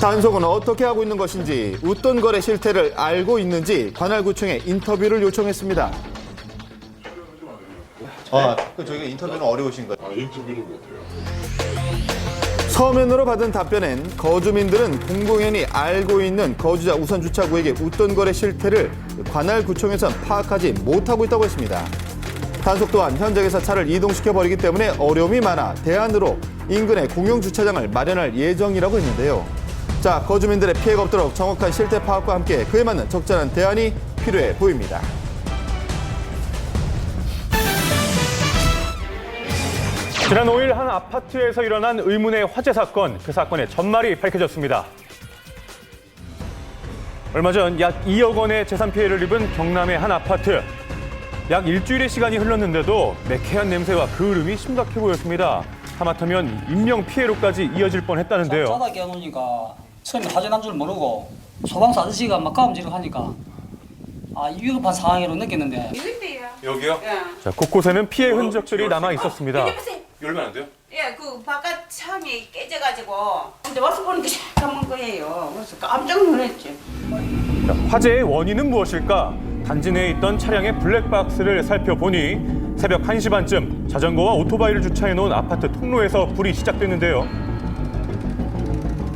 단속은 어떻게 하고 있는 것인지, 웃돈 거래 실태를 알고 있는지 관할구청에 인터뷰를 요청했습니다. 저희가 인터뷰는 어려우신 거예요? 인터뷰를 못해요. 서면으로 받은 답변엔 거주민들은 공공연히 알고 있는 거주자 우선주차구에게 웃돈 거래 실태를 관할구청에선 파악하지 못하고 있다고 했습니다. 단속 또한 현장에서 차를 이동시켜버리기 때문에 어려움이 많아 대안으로 인근에 공용주차장을 마련할 예정이라고 했는데요. 자, 거주민들의 피해가 없도록 정확한 실태 파악과 함께 그에 맞는 적절한 대안이 필요해 보입니다. 지난 5일 한 아파트에서 일어난 의문의 화재 사건, 그 사건의 전말이 밝혀졌습니다. 얼마 전 약 2억 원의 재산 피해를 입은 경남의 한 아파트. 약 일주일의 시간이 흘렀는데도 매캐한 냄새와 그을음이 심각해 보였습니다. 하마터면 인명 피해로까지 이어질 뻔했다는데요. 자다 깨어놓으니까 처음에 화재 난 줄 모르고 소방서 아저씨가 막 가음질을 하니까 위급한 상황으로 느꼈는데. 여기요? 예. 자, 곳곳에는 피해 흔적들이 남아 있었습니다. 열면 안 돼요? 예, 그 바깥 창이 깨져가지고 근데 와서 보니까 잠깐만 거예요. 그래서 깜짝 놀랐지. 자, 화재의 원인은 무엇일까? 단지 내에 있던 차량의 블랙박스를 살펴보니 새벽 1시 반쯤 자전거와 오토바이를 주차해 놓은 아파트 통로에서 불이 시작됐는데요.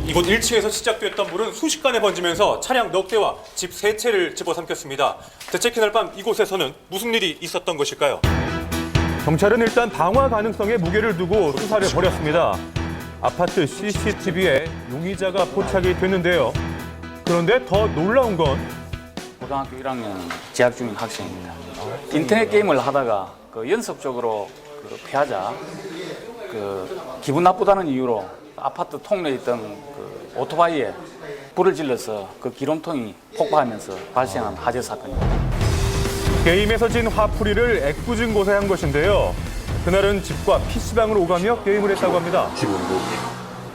이곳 1층에서 시작됐던 불은 순식간에 번지면서 차량 넉 대와 집 3채를 집어삼켰습니다. 대체 그날 밤 이곳에서는 무슨 일이 있었던 것일까요? 경찰은 일단 방화 가능성에 무게를 두고 수사를 벌였습니다. 아파트 CCTV에 용의자가 포착이 됐는데요. 그런데 더 놀라운 건 고등학교 1학년 재학 중인 학생입니다. 인터넷 게임을 하다가 연속적으로 피하자 기분 나쁘다는 이유로 아파트 통로에 있던 오토바이에 불을 질러서 그 기름통이 폭파하면서 발생한 화재 사건입니다. 게임에서 진 화풀이를 애꿎은 곳에 한 것인데요. 그날은 집과 PC방으로 오가며 게임을 했다고 합니다. 기본 뭐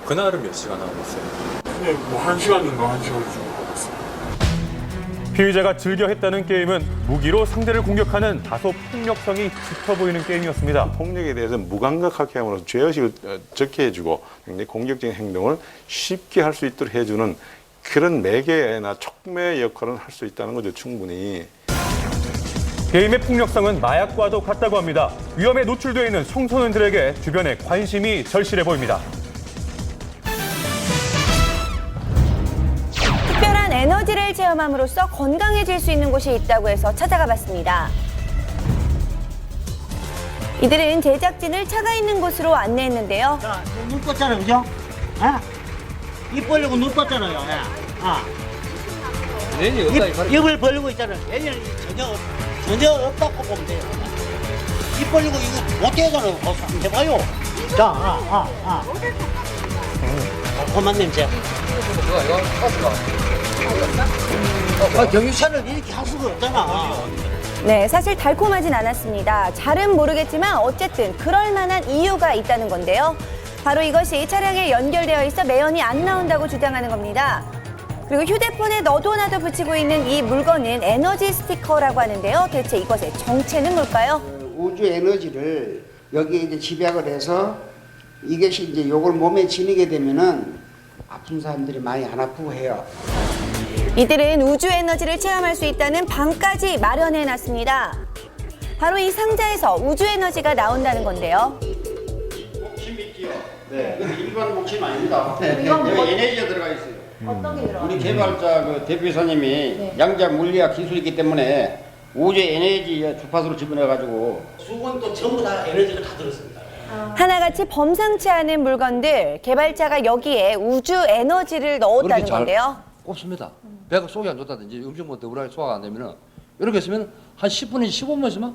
그날은 몇 시간 하고 있어요? 네, 뭐 1시간 정도, 1시간 정도 받았어요. 피의자가 즐겨 했다는 게임은 무기로 상대를 공격하는 다소 폭력성이 짙어 보이는 게임이었습니다. 폭력에 대해서 무감각하게 함으로써 죄의식을 적게 해주고 굉장히 공격적인 행동을 쉽게 할 수 있도록 해주는 그런 매개나 촉매 역할을 할 수 있다는 거죠, 충분히. 게임의 폭력성은 마약과도 같다고 합니다. 위험에 노출되어 있는 청소년들에게 주변에 관심이 절실해 보입니다. 특별한 에너지를 체험함으로써 건강해질 수 있는 곳이 있다고 해서 찾아가 봤습니다. 이들은 제작진을 차가 있는 곳으로 안내했는데요. 자, 눈 떴잖아요, 그죠? 입 벌리고 눈 떴잖아요. 입을 벌리고 있잖아요. 내년 전혀 없다고 보면 돼요. 입 벌리고 이거 못 해잖아요. 한번 해봐요. 자, 달콤한 냄새. 경유차는 이렇게 할 수가 없잖아. 네, 사실 달콤하진 않았습니다. 잘은 모르겠지만 어쨌든 그럴 만한 이유가 있다는 건데요. 바로 이것이 차량에 연결되어 있어 매연이 안 나온다고 주장하는 겁니다. 그리고 휴대폰에 너도 나도 붙이고 있는 이 물건은 에너지 스티커라고 하는데요. 대체 이것의 정체는 뭘까요? 우주 에너지를 여기에 이제 집약을 해서 이것이 이제 요걸 몸에 지니게 되면은 아픈 사람들이 많이 안 아프고 해요. 이들은 우주 에너지를 체험할 수 있다는 방까지 마련해 놨습니다. 바로 이 상자에서 우주 에너지가 나온다는 건데요. 목침 있지요? 네. 이건 일반 목침 아닙니다. 여기 에너지가 들어가 있어요. 어떤 게 들어가요? 우리 개발자 그 대표이사님이 양자 물리학 기술이기 때문에 우주 에너지 주파수로 집어넣어가지고 수건도 전부 다 에너지가 다 들었습니다. 하나같이 범상치 않은 물건들, 개발자가 여기에 우주 에너지를 넣었다는 건데요. 꼽습니다. 배가 속이 안 좋다든지 음식 먹을 때 우리가 소화가 안 되면은 이렇게 있으면 한 10분에서 15분 있으면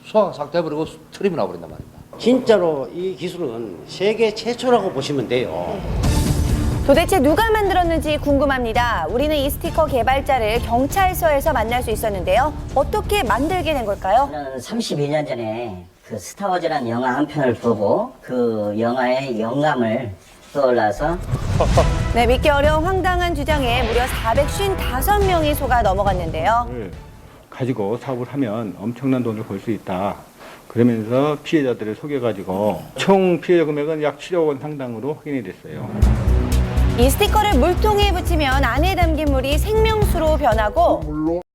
소화가 싹 돼버리고 트림이 나버린단 말입니다. 진짜로 이 기술은 세계 최초라고 보시면 돼요. 도대체 누가 만들었는지 궁금합니다. 우리는 이 스티커 개발자를 경찰서에서 만날 수 있었는데요. 어떻게 만들게 된 걸까요? 저는 32년 전에 그 스타워즈라는 영화 한 편을 보고 그 영화의 영감을 떠올라서 네, 믿기 어려운 황당한 주장에 무려 455명이 속아 넘어갔는데요. 가지고 사업을 하면 엄청난 돈을 벌 수 있다. 그러면서 피해자들을 속여가지고 총 피해 금액은 약 7억 원 상당으로 확인이 됐어요. 이 스티커를 물통에 붙이면 안에 담긴 물이 생명수로 변하고